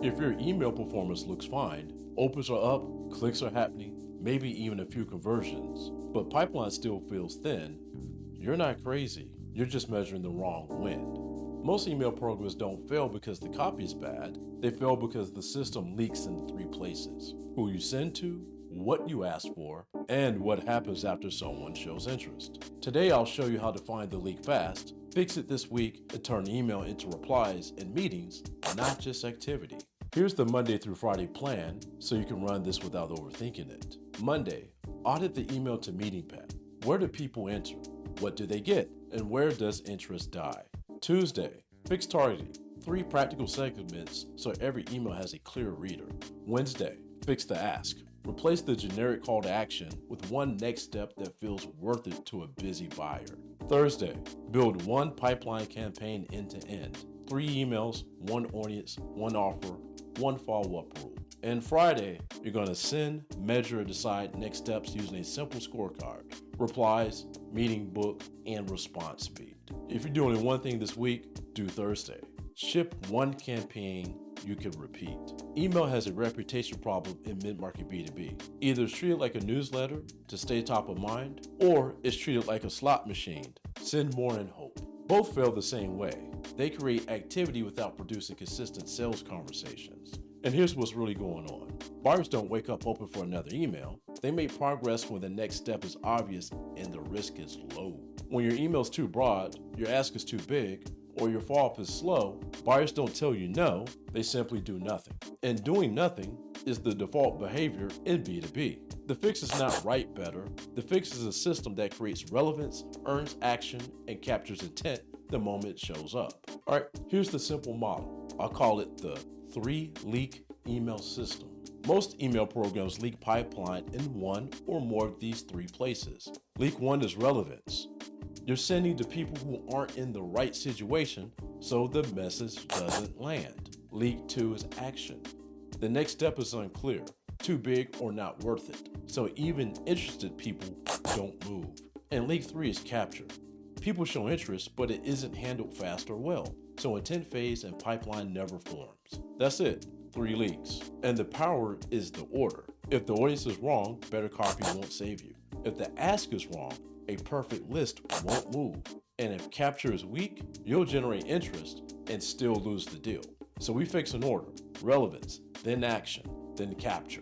If your email performance looks fine, opens are up, clicks are happening, maybe even a few conversions, but pipeline still feels thin, you're not crazy. You're just measuring the wrong wind. Most email programs don't fail because the copy is bad. They fail because the system leaks in 3 places: who you send to, what you ask for, and what happens after someone shows interest. Today, I'll show you how to find the leak fast, fix it this week, and turn email into replies and meetings, not just activity. Here's the Monday through Friday plan so you can run this without overthinking it. Monday, audit the email to meeting path. Where do people enter? What do they get? And where does interest die? Tuesday, fix targeting. 3 practical segments so every email has a clear reader. Wednesday, fix the ask. Replace the generic call to action with one next step that feels worth it to a busy buyer. Thursday, build one pipeline campaign end to end. 3 emails, 1 audience, 1 offer, 1 follow-up rule. And Friday, you're going to send, measure, and decide next steps using a simple scorecard: replies, meeting book, and response speed. If you're doing one thing this week, do Thursday. Ship 1 campaign you can repeat. Email has a reputation problem in mid-market B2B. Either it's treated like a newsletter to stay top of mind, or it's treated like a slot machine. Send more and hope. Both fail the same way. They create activity without producing consistent sales conversations. And here's what's really going on. Buyers don't wake up hoping for another email. They make progress when the next step is obvious and the risk is low. When your email's too broad, your ask is too big, or your follow-up is slow, buyers don't tell you no, they simply do nothing. And doing nothing is the default behavior in B2B. The fix is not write better. The fix is a system that creates relevance, earns action, and captures intent the moment it shows up. All right, here's the simple model. I'll call it the 3-leak email system. Most email programs leak pipeline in 1 or more of these 3 places. Leak 1 is relevance. You're sending to people who aren't in the right situation, so the message doesn't land. Leak 2 is action. The next step is unclear, too big or not worth it, so even interested people don't move. And leak 3 is capture. People show interest, but it isn't handled fast or well, so intent phase and pipeline never forms. That's it, 3 leaks. And the power is the order. If the audience is wrong, better copy won't save you. If the ask is wrong, a perfect list won't move. And if capture is weak, you'll generate interest and still lose the deal. So we fix an order: relevance, then action, then capture.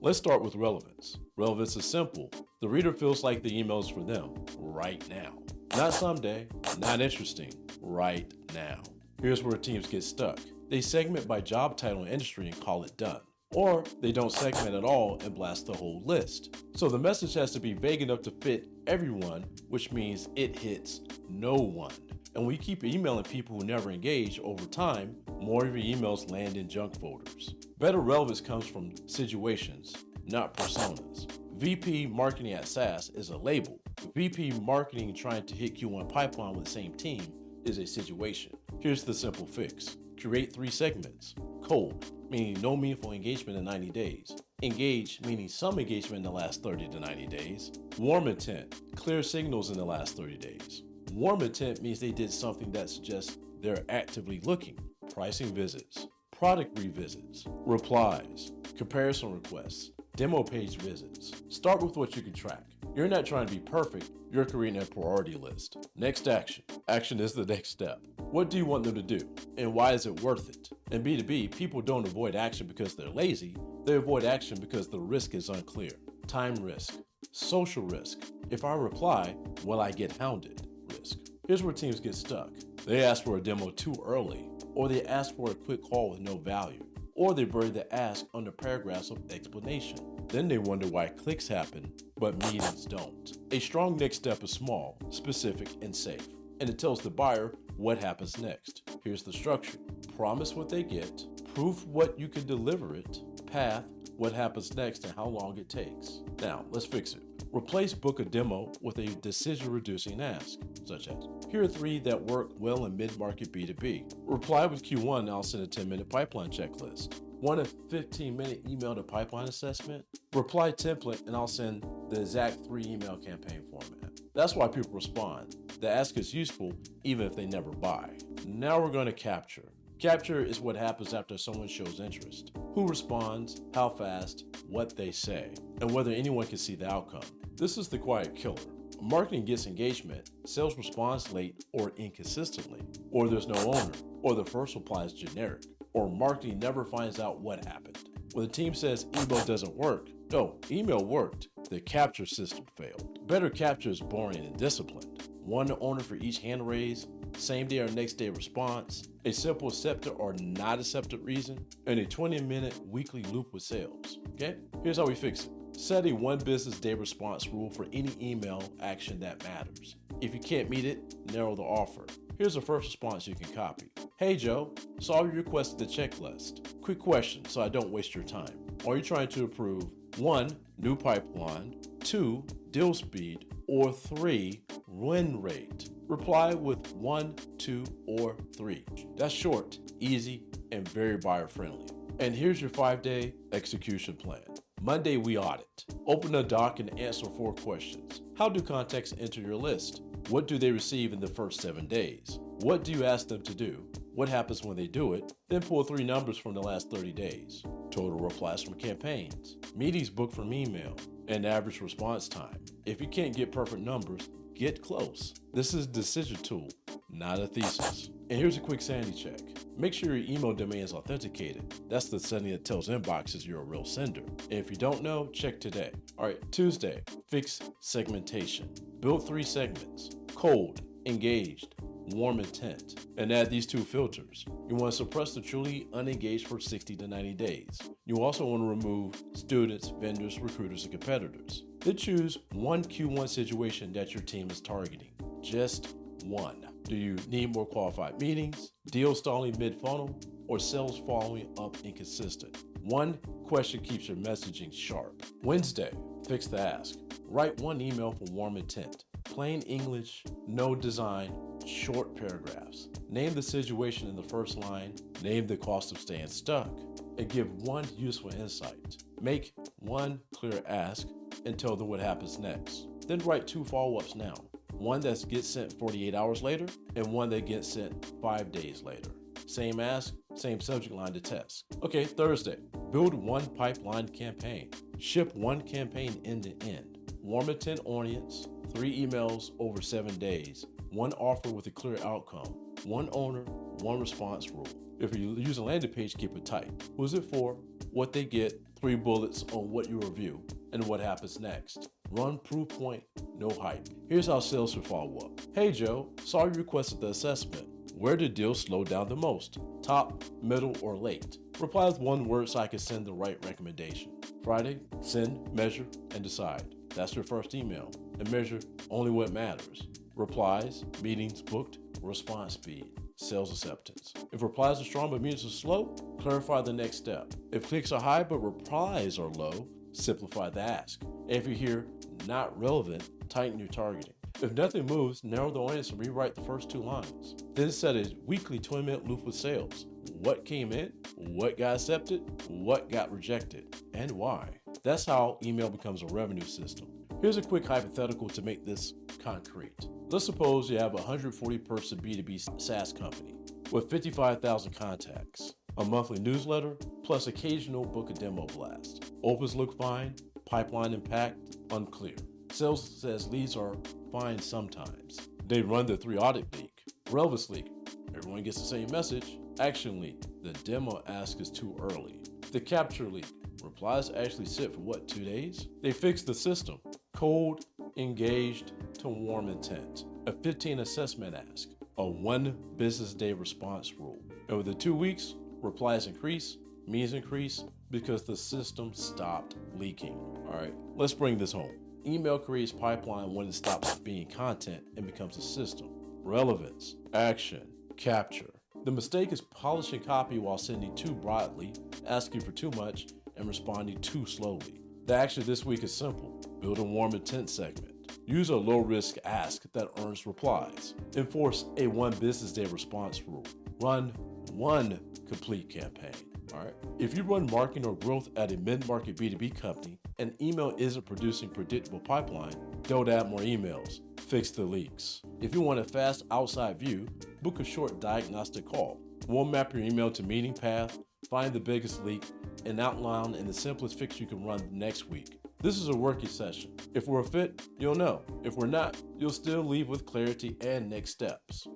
Let's start with relevance. Relevance is simple. The reader feels like the email is for them right now. Not someday, not interesting, right now. Here's where teams get stuck. They segment by job title and industry and call it done. Or they don't segment at all and blast the whole list. So the message has to be vague enough to fit everyone, which means it hits no one. And when you keep emailing people who never engage, over time, more of your emails land in junk folders. Better relevance comes from situations, not personas. VP Marketing at SaaS is a label. VP Marketing trying to hit Q1 pipeline with the same team is a situation. Here's the simple fix. Create 3 segments. Cold, meaning no meaningful engagement in 90 days. Engage, meaning some engagement in the last 30 to 90 days. Warm intent, clear signals in the last 30 days. Warm intent means they did something that suggests they're actively looking. Pricing visits, product revisits, replies, comparison requests, demo page visits. Start with what you can track. You're not trying to be perfect, you're creating a priority list. Next action. Action is the next step. What do you want them to do? And why is it worth it? In B2B, people don't avoid action because they're lazy. They avoid action because the risk is unclear. Time risk, social risk. If I reply, will I get hounded? Risk. Here's where teams get stuck. They ask for a demo too early, or they ask for a quick call with no value, or they bury the ask under paragraphs of explanation. Then they wonder why clicks happen, but meetings don't. A strong next step is small, specific, and safe, and it tells the buyer what happens next. Here's the structure. Promise what they get, proof what you can deliver it, path, what happens next and how long it takes. Now, let's fix it. Replace book a demo with a decision-reducing ask, such as, here are 3 that work well in mid-market B2B. Reply with Q1 and I'll send a 10-minute pipeline checklist. Want a 15-minute email to pipeline assessment? Reply template and I'll send the exact 3 email campaign format. That's why people respond. The ask is useful even if they never buy. Now we're going to capture. Capture is what happens after someone shows interest. Who responds, how fast, what they say, and whether anyone can see the outcome. This is the quiet killer. Marketing gets engagement, sales responds late or inconsistently, or there's no owner, or the first reply is generic, or marketing never finds out what happened. When the team says email doesn't work, no, email worked, the capture system failed. Better capture is boring and disciplined. One owner for each hand raise, same day or next day response, a simple accepted or not accepted reason, and a 20-minute weekly loop with sales. Okay, here's how we fix it. Set a 1 business day response rule for any email action that matters. If you can't meet it, narrow the offer. Here's the first response you can copy. Hey Joe, saw you requested the checklist. Quick question so I don't waste your time. Are you trying to improve 1, new pipeline, 2, deal speed, or 3, win rate? Reply with 1, 2, or 3. That's short, easy, and very buyer friendly. And here's your 5-day execution plan. Monday, we audit. Open a doc and answer 4 questions. How do contacts enter your list? What do they receive in the first 7 days? What do you ask them to do? What happens when they do it? Then pull 3 numbers from the last 30 days. Total replies from campaigns, meetings booked from email, and average response time. If you can't get perfect numbers, get close. This is a decision tool, not a thesis. And here's a quick sanity check. Make sure your email domain is authenticated. That's the setting that tells inboxes you're a real sender. And if you don't know, check today. All right, Tuesday, fix segmentation. Build 3 segments: cold, engaged, warm intent, and add these 2 filters. You want to suppress the truly unengaged for 60 to 90 days. You also want to remove students, vendors, recruiters, and competitors. Then choose one Q1 situation that your team is targeting. Just one. Do you need more qualified meetings, deal stalling mid-funnel, or sales following up inconsistent? One question keeps your messaging sharp. Wednesday, fix the ask. Write 1 email for warm intent. Plain English, no design, short paragraphs. Name the situation in the first line, name the cost of staying stuck, and give 1 useful insight. Make 1 clear ask and tell them what happens next. Then write 2 follow-ups now. One that gets sent 48 hours later and one that gets sent 5 days later. Same ask, same subject line to test. Okay, Thursday, build 1 pipeline campaign. Ship 1 campaign end to end. Warm intent audience, 3 emails over 7 days, 1 offer with a clear outcome, 1 owner, 1 response rule. If you use a landing page, keep it tight. Who's it for? What they get, 3 bullets on what you review, and what happens next. Run proof point, no hype. Here's how sales should follow up. Hey Joe, saw you requested the assessment. Where did deals slow down the most? Top, middle, or late? Reply with 1 word so I can send the right recommendation. Friday, send, measure, and decide. That's your first email. And measure only what matters. Replies, meetings booked, response speed, sales acceptance. If replies are strong but meetings are slow, clarify the next step. If clicks are high but replies are low, simplify the ask. If you hear not relevant, tighten your targeting. If nothing moves, narrow the audience and rewrite the first 2 lines. Then set a weekly 20-minute loop with sales. What came in, what got accepted, what got rejected, and why. That's how email becomes a revenue system. Here's a quick hypothetical to make this concrete. Let's suppose you have a 140-person B2B SaaS company with 55,000 contacts, a monthly newsletter, plus occasional book a demo blast. Opens look fine, pipeline impact unclear. Sales says leads are fine sometimes. They run the 3 audit leak. Relevance leak. Everyone gets the same message. Action leak. The demo ask is too early. The capture leak. Replies actually sit for 2 days? They fixed the system. Cold, engaged to warm intent. A 15 assessment ask. A 1 business day response rule. And within 2 weeks, replies increase, means increase because the system stopped leaking. All right, let's bring this home. Email creates pipeline when it stops being content and becomes a system. Relevance, action, capture. The mistake is polishing copy while sending too broadly, asking for too much, and responding too slowly. The action this week is simple. Build a warm intent segment. Use a low-risk ask that earns replies. Enforce a 1 business day response rule. Run 1 complete campaign. All right. If you run marketing or growth at a mid-market B2B company and email isn't producing predictable pipeline, don't add more emails. Fix the leaks. If you want a fast outside view, book a short diagnostic call. We'll map your email to meeting path, find the biggest leak, and outline in the simplest fix you can run next week. This is a working session. If we're a fit, you'll know. If we're not, you'll still leave with clarity and next steps.